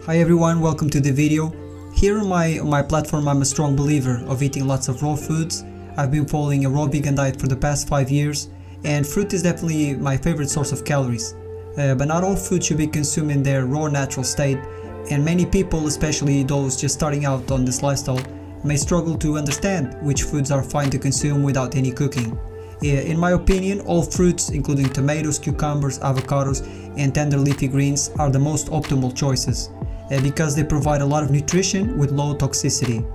Hi everyone, welcome to the video. Here on my platform, I'm a strong believer of eating lots of raw foods. I've been following a raw vegan diet for the past 5 years, and fruit is definitely my favorite source of calories. But not all food should be consumed in their raw natural state, and many people, especially those just starting out on this lifestyle, may struggle to understand which foods are fine to consume without any cooking. In my opinion, all fruits, including tomatoes, cucumbers, avocados, and tender leafy greens, are the most optimal choices because they provide a lot of nutrition with low toxicity.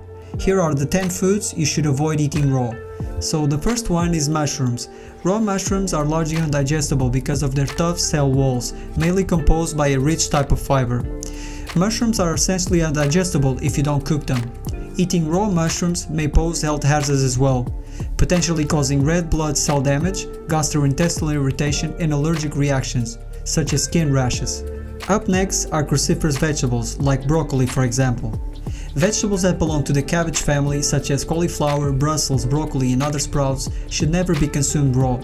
Here are the 10 foods you should avoid eating raw. So the first one is mushrooms. Raw mushrooms are largely undigestible because of their tough cell walls, mainly composed by a rich type of fiber. Mushrooms are essentially undigestible if you don't cook them. Eating raw mushrooms may pose health hazards as well, potentially causing red blood cell damage, gastrointestinal irritation, and allergic reactions, such as skin rashes. Up next are cruciferous vegetables, like broccoli for example. Vegetables that belong to the cabbage family, such as cauliflower, Brussels, broccoli, and other sprouts, should never be consumed raw.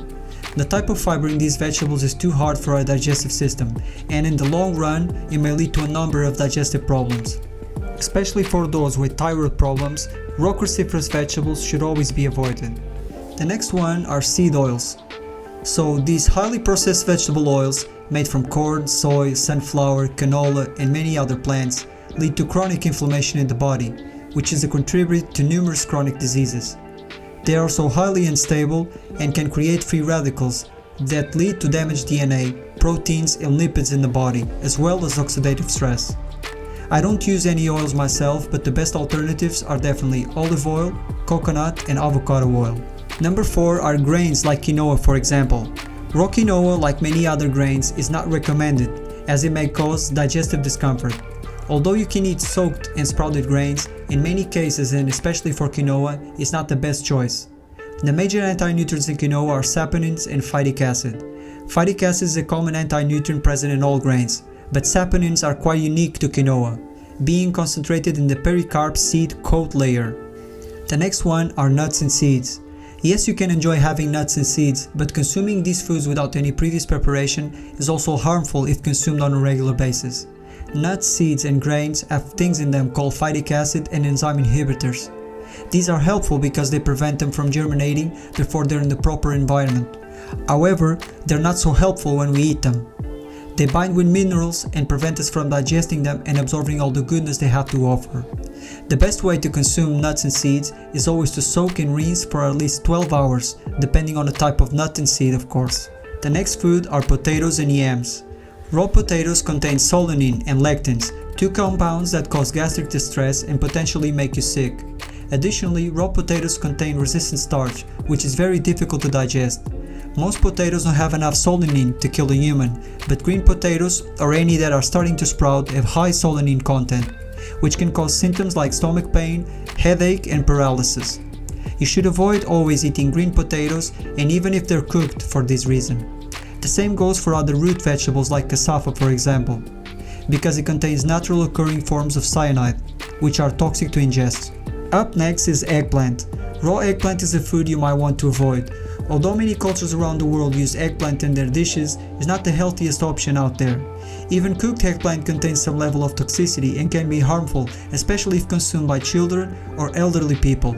The type of fiber in these vegetables is too hard for our digestive system, and in the long run, it may lead to a number of digestive problems. Especially for those with thyroid problems, raw cruciferous vegetables should always be avoided. The next one are seed oils. So these highly processed vegetable oils, made from corn, soy, sunflower, canola, and many other plants, lead to chronic inflammation in the body, which is a contributor to numerous chronic diseases. They are also highly unstable and can create free radicals that lead to damaged DNA, proteins, and lipids in the body, as well as oxidative stress. I don't use any oils myself, but the best alternatives are definitely olive oil, coconut, and avocado oil. Number 4 are grains like quinoa for example. Raw quinoa, like many other grains, is not recommended as it may cause digestive discomfort. Although you can eat soaked and sprouted grains, in many cases and especially for quinoa, it's not the best choice. The major anti-nutrients in quinoa are saponins and phytic acid. Phytic acid is a common anti-nutrient present in all grains, but saponins are quite unique to quinoa, being concentrated in the pericarp seed coat layer. The next one are nuts and seeds. Yes, you can enjoy having nuts and seeds, but consuming these foods without any previous preparation is also harmful if consumed on a regular basis. Nuts, seeds, and grains have things in them called phytic acid and enzyme inhibitors. These are helpful because they prevent them from germinating before they're in the proper environment. However, they're not so helpful when we eat them. They bind with minerals and prevent us from digesting them and absorbing all the goodness they have to offer. The best way to consume nuts and seeds is always to soak and rinse for at least 12 hours, depending on the type of nut and seed of course. The next food are potatoes and yams. Raw potatoes contain solanine and lectins, two compounds that cause gastric distress and potentially make you sick. Additionally, raw potatoes contain resistant starch, which is very difficult to digest. Most potatoes don't have enough solanine to kill a human, but green potatoes, or any that are starting to sprout, have high solanine content, which can cause symptoms like stomach pain, headache, and paralysis. You should avoid always eating green potatoes, and even if they're cooked, for this reason. The same goes for other root vegetables like cassava for example, because it contains natural occurring forms of cyanide, which are toxic to ingest. Up next is eggplant. Raw eggplant is a food you might want to avoid. Although many cultures around the world use eggplant in their dishes, it's not the healthiest option out there. Even cooked eggplant contains some level of toxicity and can be harmful, especially if consumed by children or elderly people.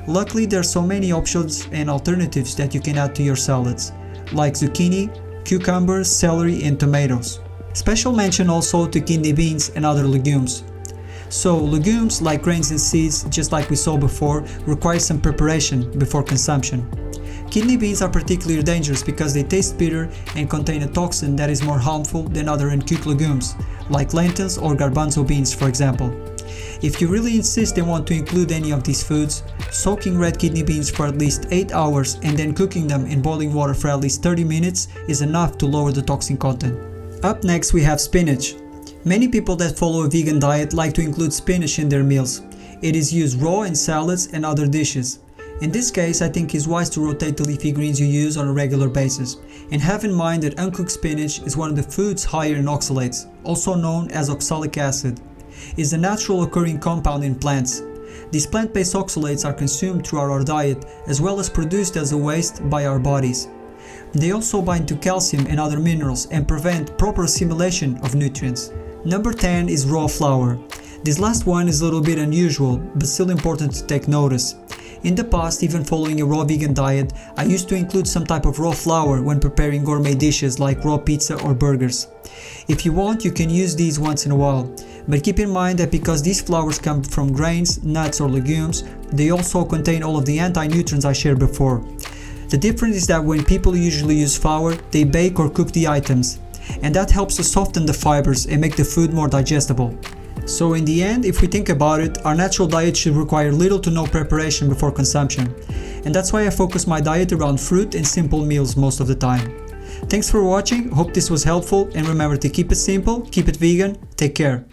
Luckily, there are so many options and alternatives that you can add to your salads, like zucchini, cucumbers, celery, and tomatoes. Special mention also to kidney beans and other legumes. So legumes, like grains and seeds, just like we saw before, require some preparation before consumption. Kidney beans are particularly dangerous because they taste bitter and contain a toxin that is more harmful than other uncooked legumes, like lentils or garbanzo beans for example. If you really insist and want to include any of these foods, soaking red kidney beans for at least 8 hours and then cooking them in boiling water for at least 30 minutes is enough to lower the toxin content. Up next we have spinach. Many people that follow a vegan diet like to include spinach in their meals. It is used raw in salads and other dishes. In this case, I think it's wise to rotate the leafy greens you use on a regular basis, and have in mind that uncooked spinach is one of the foods higher in oxalates, also known as oxalic acid. It is a natural occurring compound in plants. These plant-based oxalates are consumed throughout our diet as well as produced as a waste by our bodies. They also bind to calcium and other minerals and prevent proper assimilation of nutrients. Number 10 is raw flour. This last one is a little bit unusual, but still important to take notice. In the past, even following a raw vegan diet, I used to include some type of raw flour when preparing gourmet dishes like raw pizza or burgers. If you want, you can use these once in a while, but keep in mind that because these flours come from grains, nuts or legumes, they also contain all of the anti-nutrients I shared before. The difference is that when people usually use flour, they bake or cook the items, and that helps to soften the fibers and make the food more digestible. So in the end, if we think about it, our natural diet should require little to no preparation before consumption. And that's why I focus my diet around fruit and simple meals most of the time. Thanks for watching, hope this was helpful, and remember to keep it simple, keep it vegan, take care.